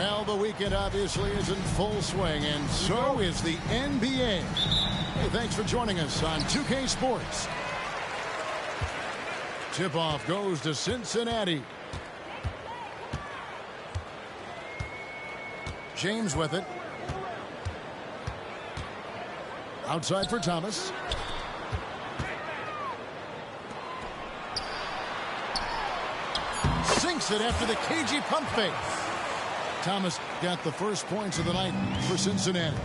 Well, the weekend obviously is in full swing, and so is the NBA. Hey, thanks for joining us on 2K Sports. Tip-off goes to Cincinnati. James with it. Outside for Thomas. Sinks it after the cagey pump fake. Thomas got the first points of the night for Cincinnati.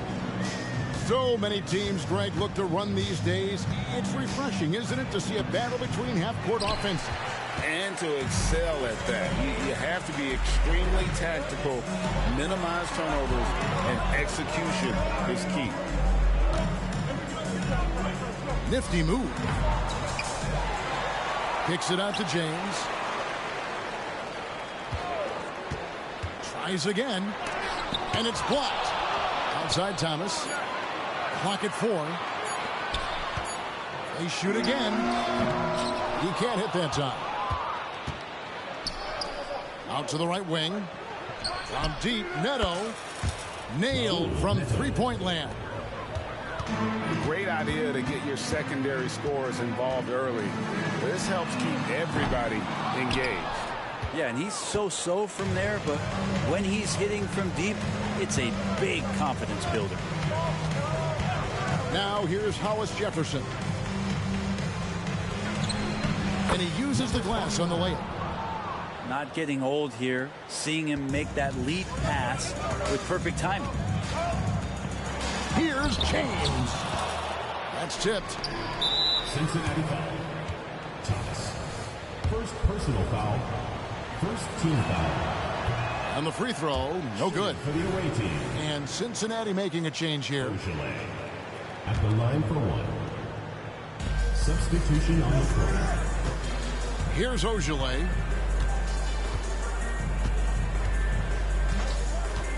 So many teams, Greg, look to run these days. It's refreshing, isn't it, to see a battle between half-court offenses? And to excel at that. You have to be extremely tactical, minimize turnovers, and execution is key. Nifty move. Kicks it out to James. Tries again. And it's blocked. Outside Thomas. Clock at 4. They shoot again. He can't hit that time. Out to the right wing. From deep, Neto. Nailed from three-point land. Great idea to get your secondary scorers involved early. This helps keep everybody engaged. Yeah, and he's so-so from there, but when he's hitting from deep, it's a big confidence builder. Now here's Hollis Jefferson. And he uses the glass on the layup. Not getting old here, seeing him make that lead pass with perfect timing. Here's James. That's tipped. Cincinnati foul. Thomas. First personal foul. First team foul. On the free throw, no good. For the away team. And Cincinnati making a change here. Ogilvy at the line for one. Substitution on the court. Here's Ogilvy.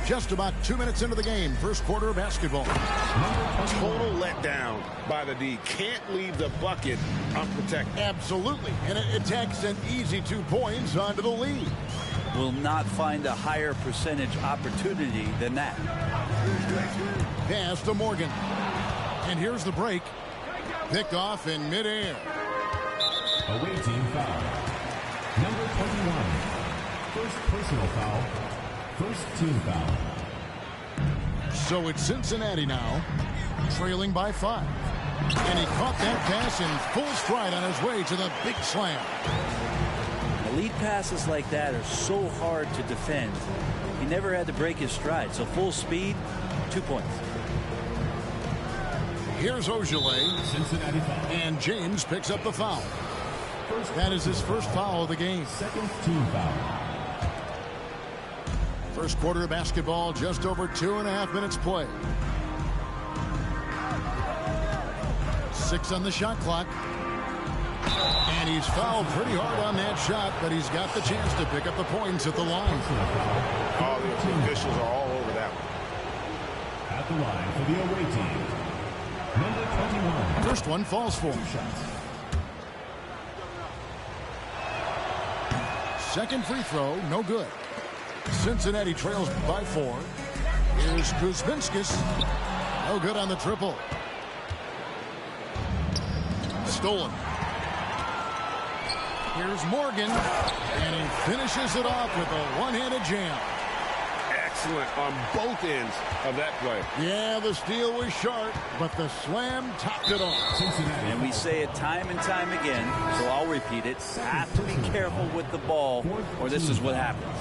Just about 2 minutes into the game. First quarter of basketball. Total letdown by the D. Can't leave the bucket unprotected. Absolutely. And it takes an easy 2 points onto the lead. Will not find a higher percentage opportunity than that. Pass to Morgan. And here's the break. Picked off in midair. Away team foul. Number 21. First personal foul. First team foul. So it's Cincinnati now, trailing by 5. And he caught that pass in full stride on his way to the big slam. Lead passes like that are so hard to defend. He never had to break his stride, so full speed, 2 points. Here's Ogilvy. Cincinnati foul. And James picks up the foul. That is his first foul of the game. Second team foul. First quarter of basketball, just over 2.5 minutes play. 6 on the shot clock. And he's fouled pretty hard on that shot, but he's got the chance to pick up the points at the line. All the officials are all over that one. At the line for the away team. Number 21. First one falls for him. Second free throw, no good. Cincinnati trails by 4. Here's Kuzminskis. No good on the triple. Stolen. Here's Morgan. And he finishes it off with a one-handed jam. Excellent on both ends of that play. Yeah, the steal was sharp, but the slam topped it off. Cincinnati. And we say it time and time again, so I'll repeat it. Have to be careful with the ball, or this is what happens.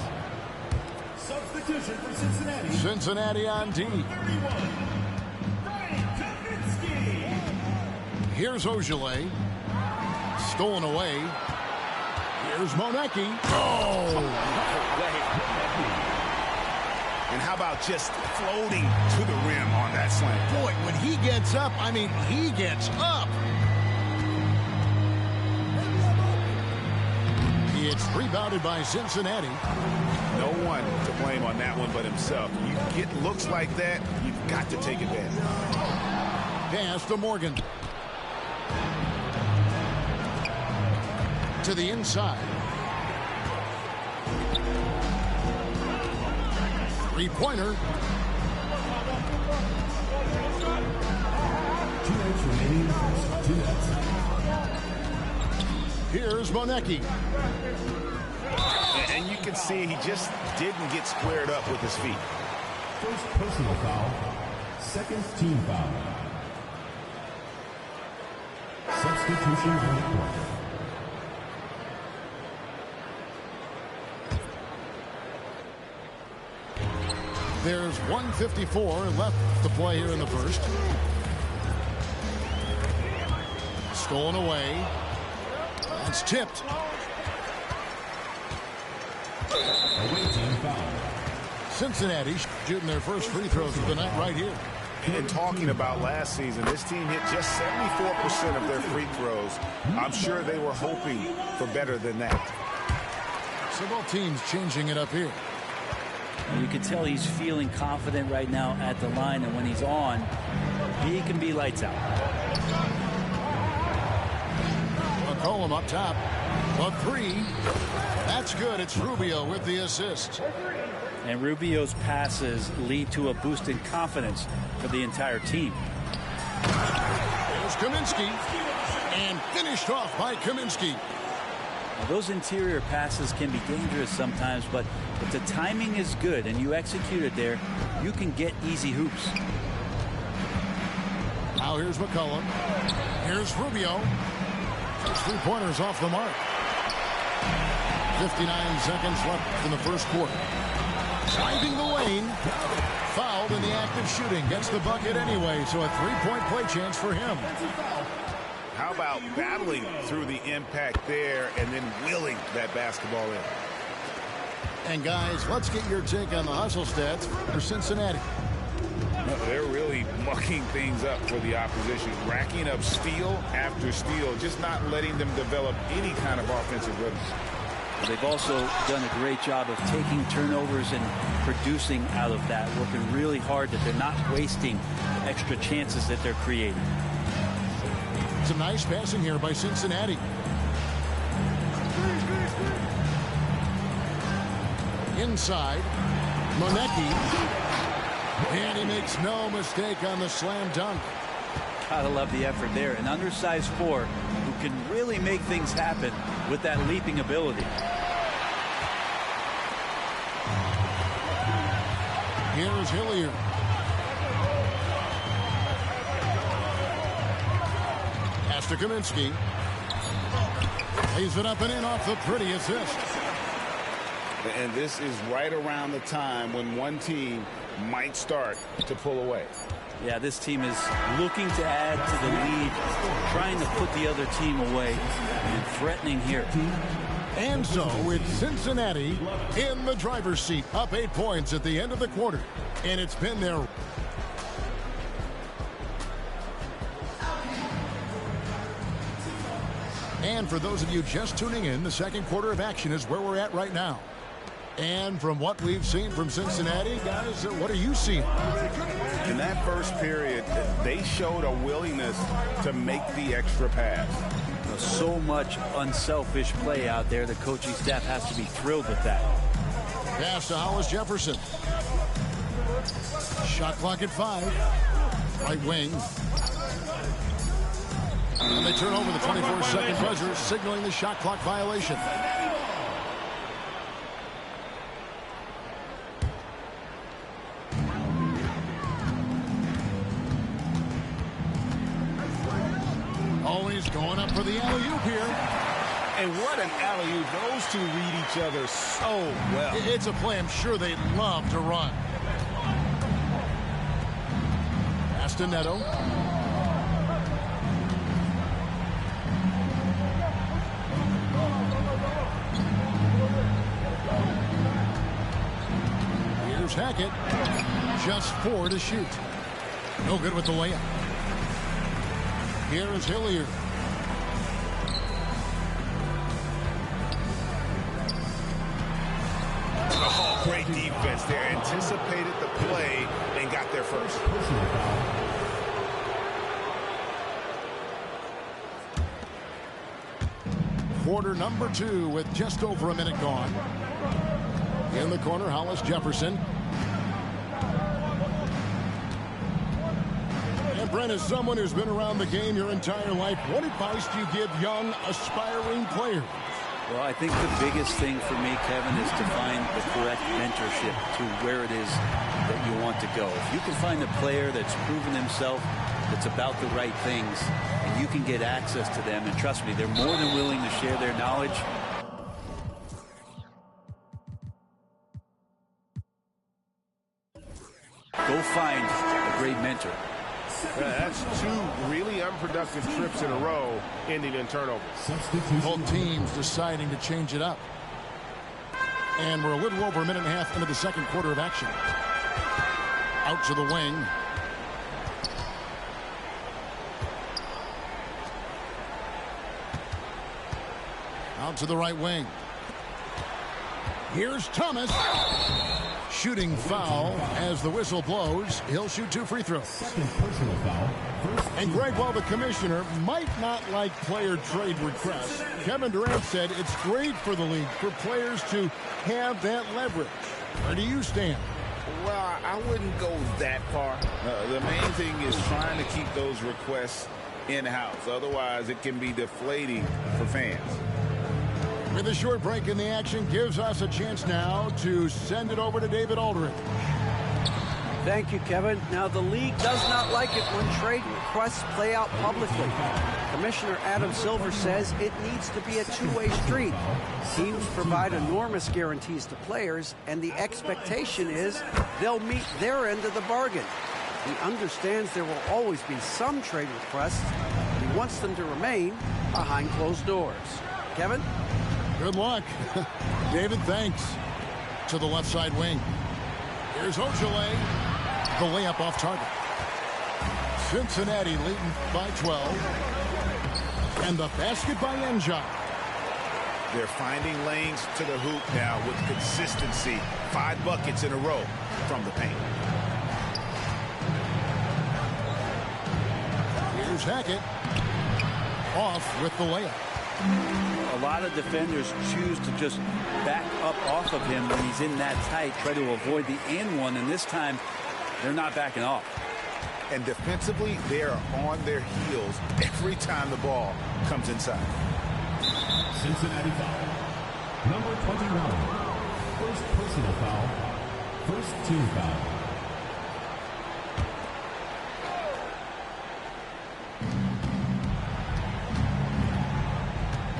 Substitution for Cincinnati. Cincinnati on D. Here's Ogilvy. Stolen away. Here's Monecki. Oh! And how about just floating to the rim on that slam? Boy, when he gets up, I mean, he gets up. It's rebounded by Cincinnati. No one to blame on that one but himself. You get looks like that, you've got to take advantage. Pass to Morgan. To the inside. Three-pointer. 2 minutes remaining in the first. 2 minutes. Here's Monecki. And you can see he just didn't get squared up with his feet. First personal foul. Second team foul. Substitution on the court. There's 1:54 left to play here in the first. Stolen away. It's tipped. Away team foul. Cincinnati shooting their first free throws of the night right here. And talking about last season, this team hit just 74% of their free throws. I'm sure they were hoping for better than that. So both teams changing it up here. You can tell he's feeling confident right now at the line, and when he's on, he can be lights out. McCollum up top. A three. That's good. It's Rubio with the assist. And Rubio's passes lead to a boost in confidence for the entire team. There's Kaminsky. And finished off by Kaminsky. Now, those interior passes can be dangerous sometimes, but if the timing is good and you execute it there, you can get easy hoops. Now here's McCollum. Here's Rubio. His three-pointers off the mark. 59 seconds left in the first quarter. Driving the lane. Fouled in the act of shooting. Gets the bucket anyway, so a three-point play chance for him. How about battling through the impact there and then wheeling that basketball in? And guys, let's get your take on the hustle stats for Cincinnati. They're really mucking things up for the opposition, racking up steal after steal, just not letting them develop any kind of offensive rhythm. They've also done a great job of taking turnovers and producing out of that, working really hard that they're not wasting extra chances that they're creating. Some nice passing here by Cincinnati. Inside, Monecki. And he makes no mistake on the slam dunk. Gotta love the effort there. An undersized four who can really make things happen with that leaping ability. Here is Hilliard. Pass to Kaminsky. Lays it up and in off the pretty assist. And this is right around the time when one team might start to pull away. Yeah, this team is looking to add to the lead, trying to put the other team away, and threatening here. And so it's Cincinnati in the driver's seat, up 8 points at the end of the quarter. And it's been their... And for those of you just tuning in, the second quarter of action is where we're at right now. And from what we've seen from Cincinnati, guys, what are you seeing? In that first period, they showed a willingness to make the extra pass. So much unselfish play out there. The coaching staff has to be thrilled with that. Pass to Hollis Jefferson. Shot clock at 5. Right wing. And they turn over the 24-second buzzer, signaling the shot clock violation. Oh, he's going up for the alley-oop here. And what an alley-oop. Those two read each other so well. It's a play I'm sure they'd love to run. Pass to Neto. Here's Hackett. Just 4 to shoot. No good with the layup. Here is Hilliard. Oh, great defense there. Anticipated the play and got there first. Quarter number 2 with just over a minute gone. In the corner, Hollis Jefferson. Brent, as someone who's been around the game your entire life, what advice do you give young, aspiring players? Well, I think the biggest thing for me, Kevin, is to find the correct mentorship to where it is that you want to go. If you can find a player that's proven himself, that's about the right things, and you can get access to them, and trust me, they're more than willing to share their knowledge. Go find a great mentor. That's 2 really unproductive trips in a row, ending in turnovers. Both teams deciding to change it up. And we're a little over a minute and a half into the second quarter of action. Out to the wing. Out to the right wing. Here's Thomas. Shooting foul as the whistle blows. He'll shoot 2 free throws. Second personal foul. And Greg, while the commissioner might not like player trade requests, Kevin Durant said it's great for the league for players to have that leverage. Where do you stand? Well, I wouldn't go that far. The main thing is trying to keep those requests in-house. Otherwise, it can be deflating for fans. With a short break in the action, gives us a chance now to send it over to David Aldridge. Thank you, Kevin. Now, the league does not like it when trade requests play out publicly. Commissioner Adam Silver says it needs to be a two-way street. Teams provide enormous guarantees to players, and the expectation is they'll meet their end of the bargain. He understands there will always be some trade requests, but he wants them to remain behind closed doors. Kevin? Good luck. David, thanks. To the left side wing. Here's Ojale. The layup off target. Cincinnati leading by 12. And the basket by Enja. They're finding lanes to the hoop now with consistency. 5 buckets in a row from the paint. Here's Hackett. Off with the layup. A lot of defenders choose to just back up off of him when he's in that tight, try to avoid the and one, and this time they're not backing off. And defensively, they are on their heels every time the ball comes inside. Cincinnati foul. Number 21. First personal foul. First team foul.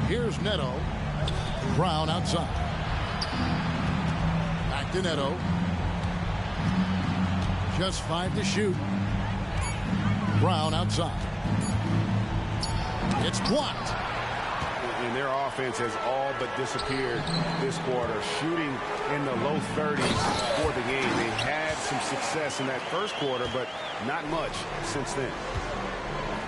Here's Neto. Brown outside. Back to Neto. Just 5 to shoot. Brown outside. It's blocked. And their offense has all but disappeared this quarter, shooting in the low 30s for the game. They had some success in that first quarter, but not much since then.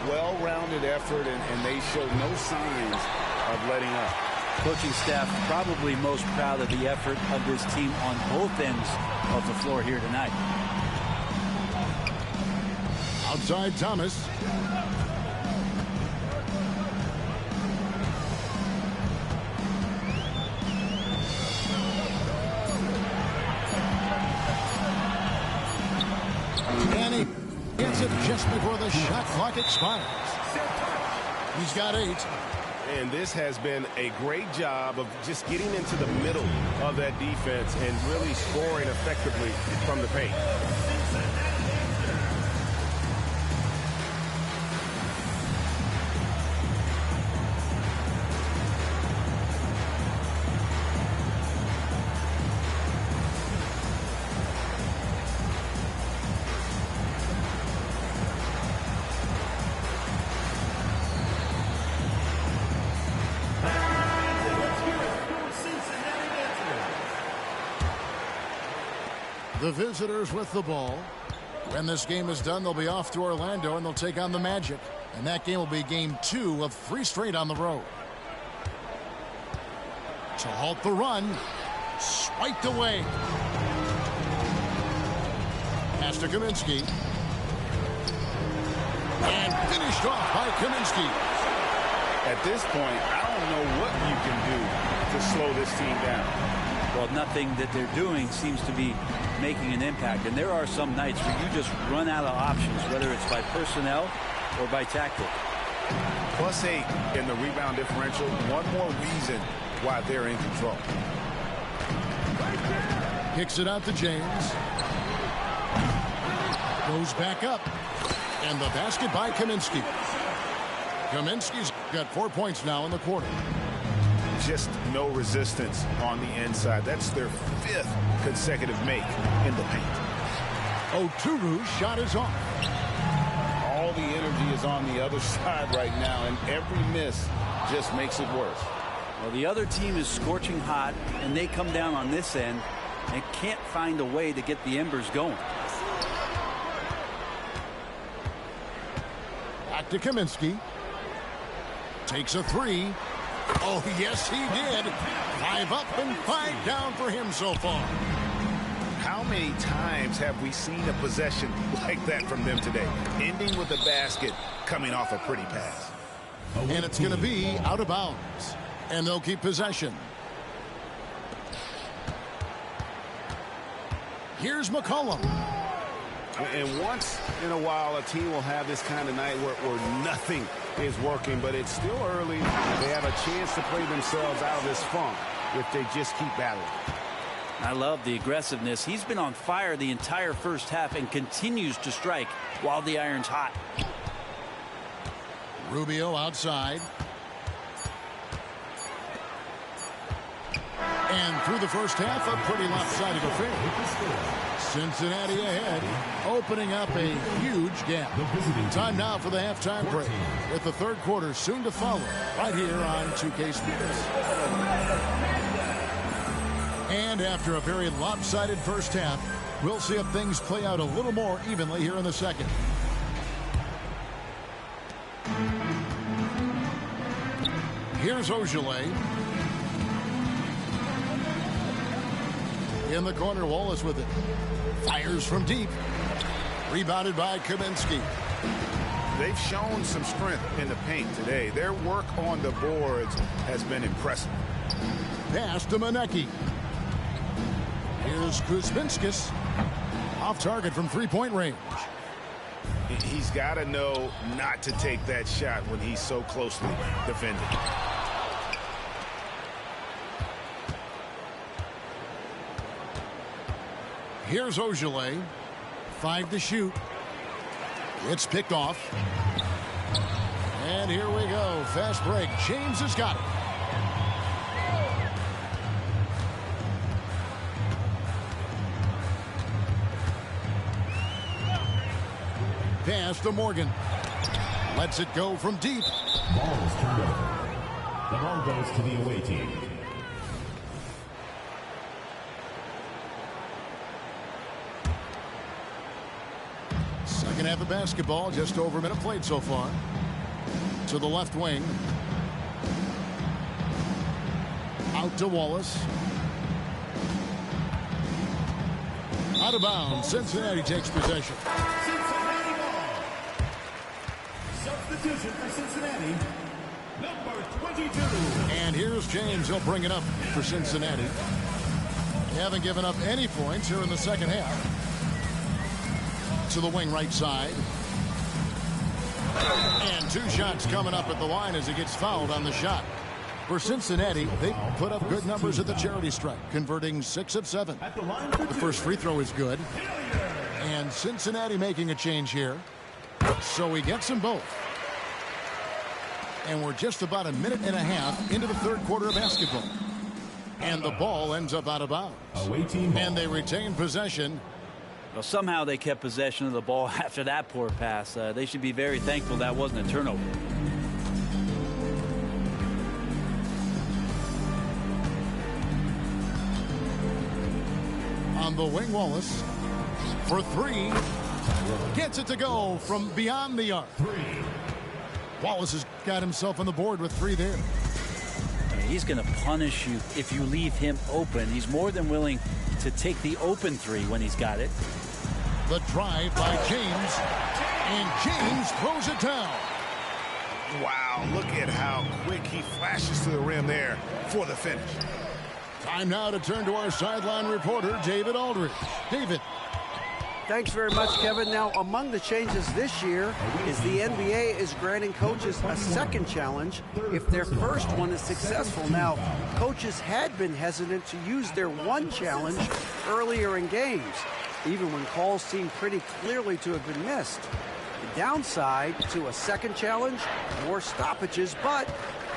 Well-rounded effort, and they show no signs of letting up. Coaching staff probably most proud of the effort of this team on both ends of the floor here tonight. Outside Thomas. And he gets it just before the shot clock expires. He's got 8. And this has been a great job of just getting into the middle of that defense and really scoring effectively from the paint. The visitors with the ball. When this game is done, they'll be off to Orlando, and they'll take on the Magic. And that game will be game 2 of 3 straight on the road. To halt the run. Swiped away. Pass to Kaminsky. And finished off by Kaminsky. At this point, I don't know what you can do to slow this team down. well, nothing that they're doing seems to be making an impact. And there are some nights where you just run out of options, whether it's by personnel or by tactic. +8 in the rebound differential. One more reason why they're in control. Kicks it out to James. Goes back up. And the basket by Kaminsky. Kaminsky's got 4 points now in the quarter. Just no resistance on the inside. That's their 5th consecutive make in the paint. Oturu's shot is off. All the energy is on the other side right now, and every miss just makes it worse. Well, the other team is scorching hot, and they come down on this end and can't find a way to get the embers going. Back to Kaminsky. Takes a 3. Oh, yes, he did. 5 up and 5 down for him so far. How many times have we seen a possession like that from them today? Ending with a basket, coming off a pretty pass. And it's going to be out of bounds. And they'll keep possession. Here's McCollum. And once in a while, a team will have this kind of night where nothing is working, but it's still early. They have a chance to play themselves out of this funk if they just keep battling. I love the aggressiveness. He's been on fire the entire first half and continues to strike while the iron's hot. Rubio outside. And through the first half, a pretty lopsided affair. Cincinnati ahead, opening up a huge gap. Time now for the halftime break, with the third quarter soon to follow, right here on 2K Sports. And after a very lopsided first half, we'll see if things play out a little more evenly here in the second. Here's Ogilvy. In the corner, Wallace with it. Fires from deep. Rebounded by Kaminsky. They've shown some strength in the paint today. Their work on the boards has been impressive. Pass to Manecki. Here's Kuzminskis. Off target from three-point range. He's got to know not to take that shot when he's so closely defended. Here's Ogilvy. 5 to shoot. It's picked off. And here we go. Fast break. James has got it. Pass to Morgan. Lets it go from deep. Ball is turned over. The ball goes to the away team. Second half of basketball, just over a minute played so far. To the left wing. Out to Wallace. Out of bounds. Cincinnati takes possession. Cincinnati ball. Substitution for Cincinnati. Number 22. And here's James. He'll bring it up for Cincinnati. They haven't given up any points here in the second half. To the wing right side. And 2 shots coming up at the line as he gets fouled on the shot. For Cincinnati, they put up good numbers at the charity stripe, converting 6 of 7. The first free throw is good. And Cincinnati making a change here. So he gets them both. And we're just about a minute and a half into the third quarter of basketball. And the ball ends up out of bounds. And they retain possession. Well, somehow they kept possession of the ball after that poor pass. They should be very thankful that wasn't a turnover. On the wing, Wallace for 3. Gets it to go from beyond the arc. Wallace has got himself on the board with 3 there. I mean, he's going to punish you if you leave him open. He's more than willing to take the open 3 when he's got it. The drive by James, and James throws it down. Wow, look at how quick he flashes to the rim there for the finish. Time now to turn to our sideline reporter, David Aldridge. David. Thanks very much, Kevin. Now, among the changes this year is the NBA is granting coaches a second challenge if their first one is successful. Now, coaches had been hesitant to use their one challenge earlier in games, even when calls seemed pretty clearly to have been missed. The downside to a second challenge, more stoppages, but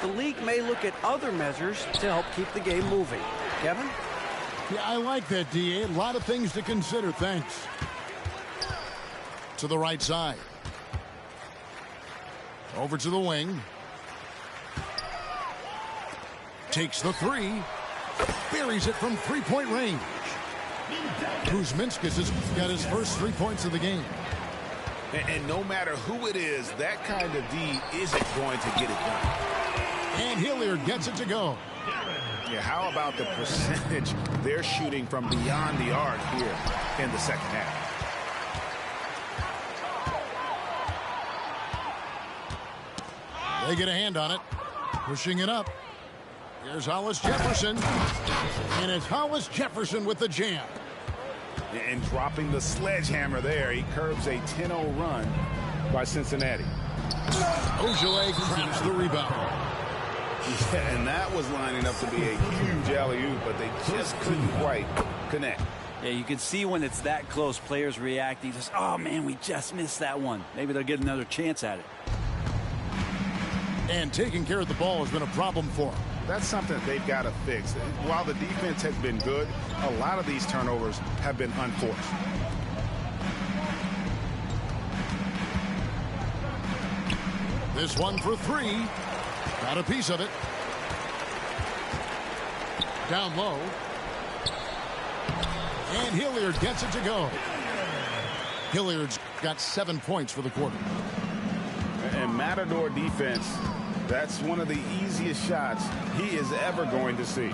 the league may look at other measures to help keep the game moving. Kevin? Yeah, I like that, D.A. A lot of things to consider. Thanks. To the right side. Over to the wing. Takes the three. Buries it from three-point range. Kuzminskas has got his first 3 points of the game. And no matter who it is, that kind of D isn't going to get it done. And Hilliard gets it to go. Yeah, how about the percentage they're shooting from beyond the arc here in the second half? They get a hand on it. Pushing it up. Here's Hollis Jefferson. And it's Hollis Jefferson with the jam. And dropping the sledgehammer there, he curbs a 10-0 run by Cincinnati. Ojale grabs the rebound. Yeah, and that was lining up to be a huge alley-oop, but they just couldn't quite connect. Yeah, you can see when it's that close, players reacting. Just, oh, man, we just missed that one. Maybe they'll get another chance at it. And taking care of the ball has been a problem for them. That's something that they've got to fix. While the defense has been good, a lot of these turnovers have been unforced. This one for three. Got a piece of it. Down low. And Hilliard gets it to go. Hilliard's got 7 points for the quarter. And Matador defense, that's one of the easiest shots he is ever going to see.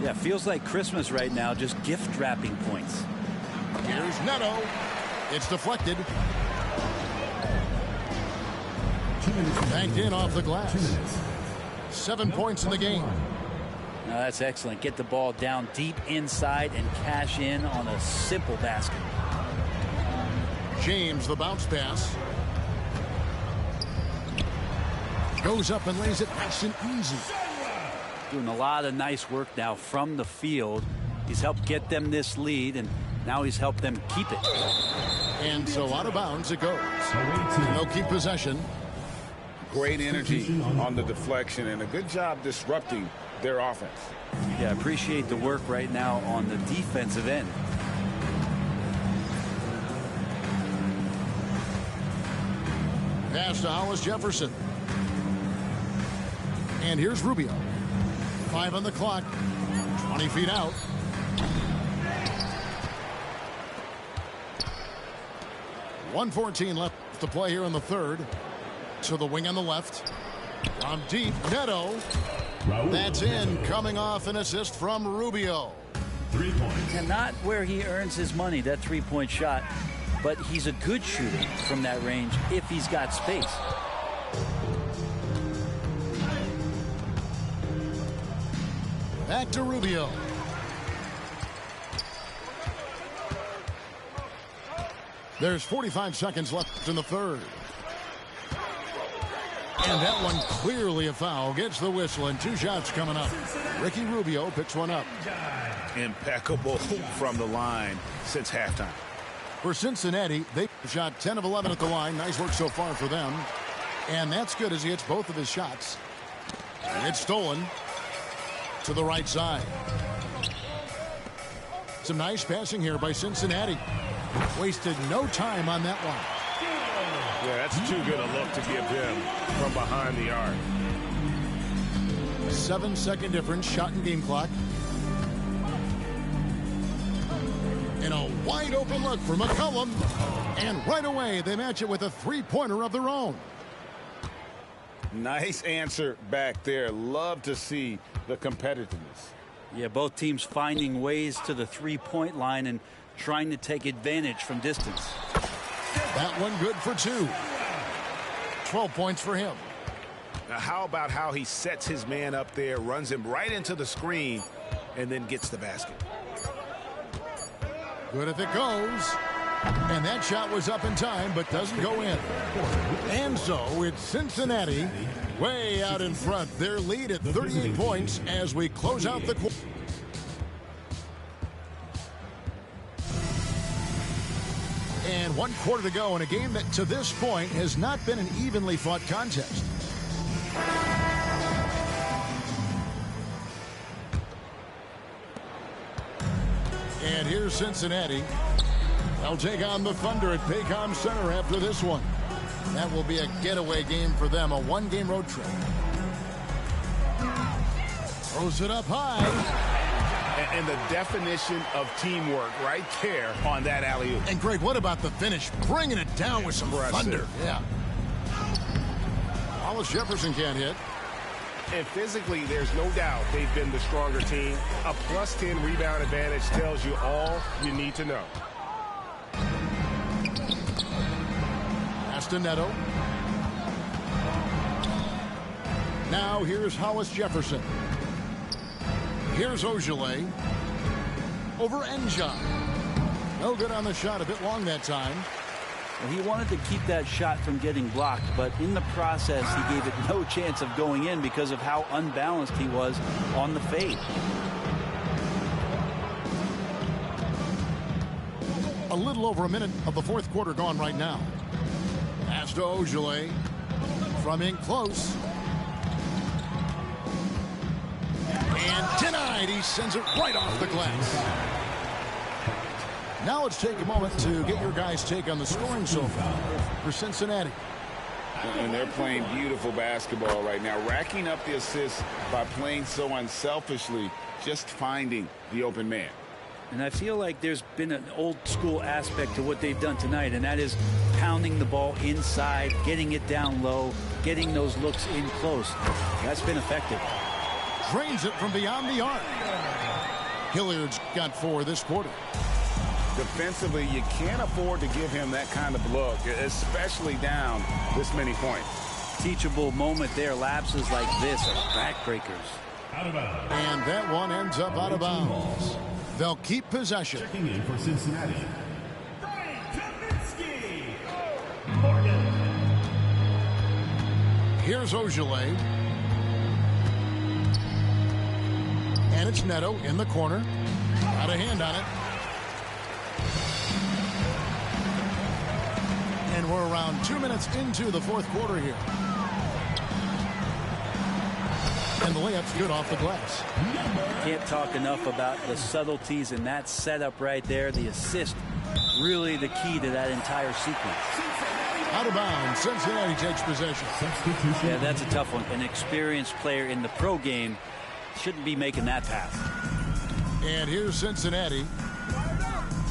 Yeah, feels like Christmas right now, just gift wrapping points. Here's Neto. It's deflected. Banked in off the glass. 7 points in the game. Now that's excellent. Get the ball down deep inside and cash in on a simple basket. James, the bounce pass. Goes up and lays it nice and easy. Doing a lot of nice work now from the field. He's helped get them this lead, and now he's helped them keep it. And so out of bounds it goes. They'll keep possession. Great energy on the deflection and a good job disrupting their offense. Yeah, appreciate the work right now on the defensive end. Pass to Hollis Jefferson. And here's Rubio. 5 on the clock. 20 feet out. .114 left to play here in the third. To the wing on the left. From deep, Neto. That's in, coming off an assist from Rubio. 3 points. And not where he earns his money, that three-point shot, but he's a good shooter from that range if he's got space. Back to Rubio. There's 45 seconds left in the third. And that one clearly a foul. Gets the whistle and 2 shots coming up. Ricky Rubio picks one up. Impeccable from the line since halftime. For Cincinnati, they shot 10 of 11 at the line. Nice work so far for them. And that's good as he hits both of his shots. And it's stolen to the right side. Some nice passing here by Cincinnati. Wasted no time on that one. Yeah, that's too good a look to give him from behind the arc. 7-second difference, shot and game clock. And a wide open look for McCollum. And right away, they match it with a three-pointer of their own. Nice answer back there. Love to see the competitiveness. Yeah, both teams finding ways to the three-point line and trying to take advantage from distance. That one good for 2. 12 points for him. Now, how about how he sets his man up there, runs him right into the screen, and then gets the basket. Good if it goes. And that shot was up in time, but doesn't go in. And so it's Cincinnati way out in front. Their lead at 38 points as we close out the quarter. And 1 quarter to go in a game that to this point has not been an evenly fought contest. And here's Cincinnati. They'll take on the Thunder at Paycom Center after this one. That will be a getaway game for them, a 1-game road trip. Throws it up high. And the definition of teamwork right there on that alley-oop. And Greg, what about the finish? Bringing it down with some thunder. Yeah. Wallace Jefferson can't hit. And physically, there's no doubt they've been the stronger team. A +10 rebound advantage tells you all you need to know. Neto. Now here's Hollis Jefferson. Here's Ojale. Over Enjon. No good on the shot. A bit long that time. Well, he wanted to keep that shot from getting blocked, but in the process, he gave it no chance of going in because of how unbalanced he was on the fade. A little over a minute of the fourth quarter gone right now. Pass to Ojale. From in close. And denied. He sends it right off the glass. Now let's take a moment to get your guys' take on the scoring so far for Cincinnati. And they're playing beautiful basketball right now, racking up the assists by playing so unselfishly, just finding the open man. And I feel like there's been an old school aspect to what they've done tonight, and that is pounding the ball inside, getting it down low, getting those looks in close. That's been effective. Drains it from beyond the arc. Hilliard's got 4 this quarter. Defensively, you can't afford to give him that kind of look, especially down this many points. Teachable moment there. Lapses like this are backbreakers. Out of bounds. And that one ends up out of bounds. They'll keep possession. Checking in for Cincinnati. Morgan. Here's Ojale. And it's Neto in the corner. Got a hand on it. And we're around 2 minutes into the fourth quarter here. And the layup's good off the glass. Can't talk enough about the subtleties in that setup right there. The assist, really the key to that entire sequence. Out of bounds. Cincinnati takes possession. Yeah, that's a tough one. An experienced player in the pro game shouldn't be making that pass. And here's Cincinnati.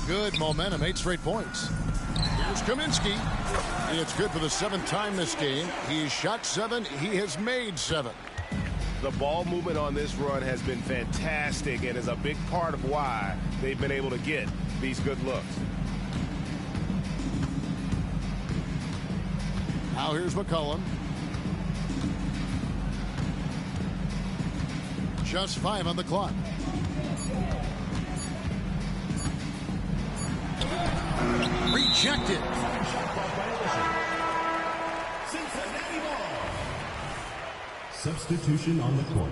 Good momentum, 8 straight points. Here's Kaminsky. It's good for the 7th time this game. He's shot 7. He has made 7. The ball movement on this run has been fantastic and is a big part of why they've been able to get these good looks. Now here's McCollum. Just 5 on the clock. Rejected. Cincinnati ball. Substitution on the court.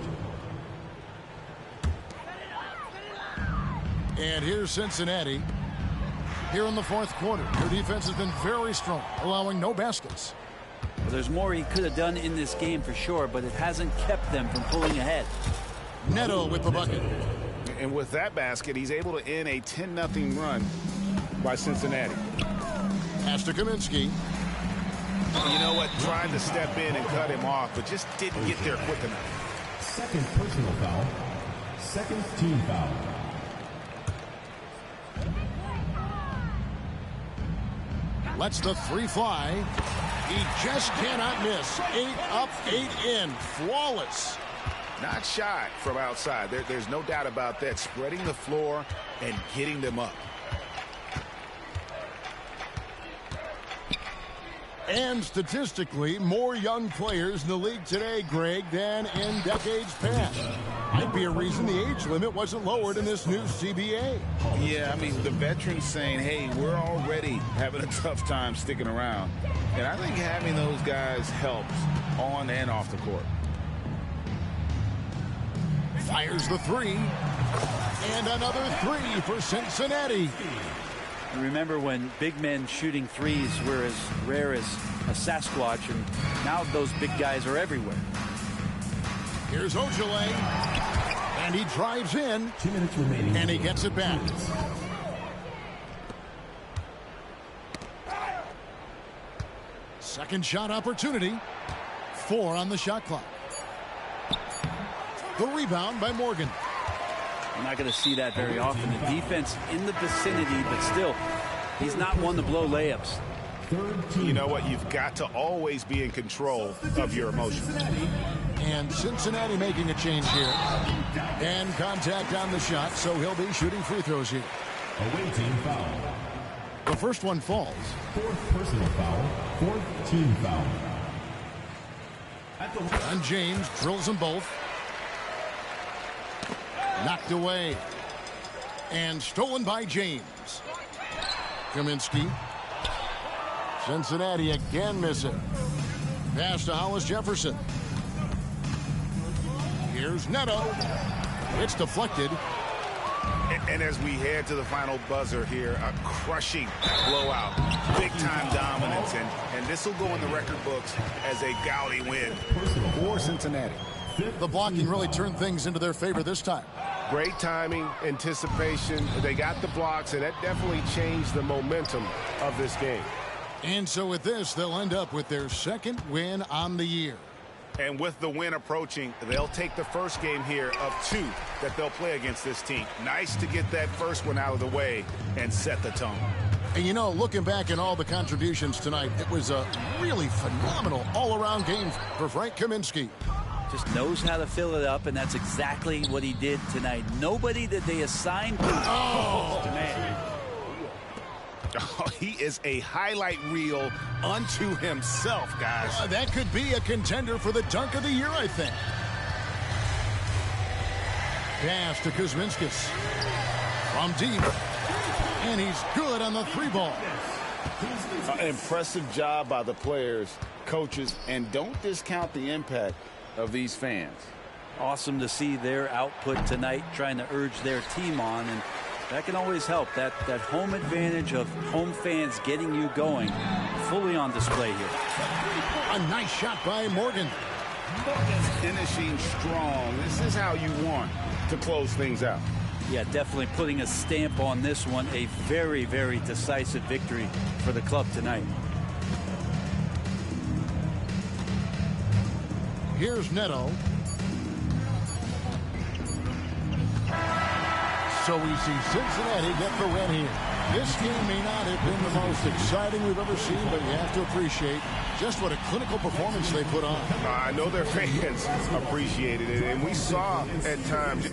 And here's Cincinnati. Here in the fourth quarter, their defense has been very strong, allowing no baskets. Well, there's more he could have done in this game for sure, but it hasn't kept them from pulling ahead. Neto with the bucket. And with that basket, he's able to end a 10-0 run by Cincinnati. Pass to Kaminsky. You know what? Tried to step in and cut him off, but just didn't get there quick enough. Second personal foul. Second team foul. Lets the 3 fly. He just cannot miss. 8 up, 8 in. Flawless. Not shy from outside. There's no doubt about that. Spreading the floor and getting them up. And statistically, more young players in the league today, Greg, than in decades past. Might be a reason the age limit wasn't lowered in this new CBA. Yeah, I mean, the veterans saying, hey, we're already having a tough time sticking around. And I think having those guys helps on and off the court. Fires the three. And another three for Cincinnati. Remember when big men shooting threes were as rare as a Sasquatch, and now those big guys are everywhere. Here's Ojale, and he drives in, 2 minutes remaining. and he gets it back. Second shot opportunity. 4 on the shot clock. The rebound by Morgan. We're not going to see that very often. The defense in the vicinity, but still, he's not one to blow layups. You know what? You've got to always be in control of your emotions. And Cincinnati making a change here. And contact on the shot, so he'll be shooting free throws here. Away team foul. The first one falls. 4th personal foul. 4th team foul. And James drills them both. Knocked away. And stolen by James. Kaminsky. Cincinnati again missing. Pass to Hollis Jefferson. Here's Neto. It's deflected. And as we head to the final buzzer here, a crushing blowout. Big-time dominance. And this will go in the record books as a gaudy win for Cincinnati. The blocking really turned things into their favor this time. Great timing, anticipation. They got the blocks, and that definitely changed the momentum of this game. And so with this, they'll end up with their second win on the year. And with the win approaching, they'll take the first game here of 2 that they'll play against this team. Nice to get that first one out of the way and set the tone. And you know, looking back at all the contributions tonight, it was a really phenomenal all-around game for Frank Kaminsky. Just knows how to fill it up, and that's exactly what he did tonight. Nobody that they assigned to. Oh, man. Oh, he is a highlight reel unto himself, guys. That could be a contender for the dunk of the year, I think. Pass to Kuzminskis. From deep. And he's good on the 3 ball. Impressive job by the players, coaches, and don't discount the impact of these fans. Awesome to see their output tonight, trying to urge their team on, and that can always help. That home advantage of home fans getting you going, fully on display here. A nice shot by Morgan. Finishing strong. This is how you want to close things out. Yeah, definitely putting a stamp on this one. A very, very decisive victory for the club tonight. Here's Neto. So we see Cincinnati get the win here. This game may not have been the most exciting we've ever seen, but you have to appreciate just what a clinical performance they put on. I know their fans appreciated it, and we saw at times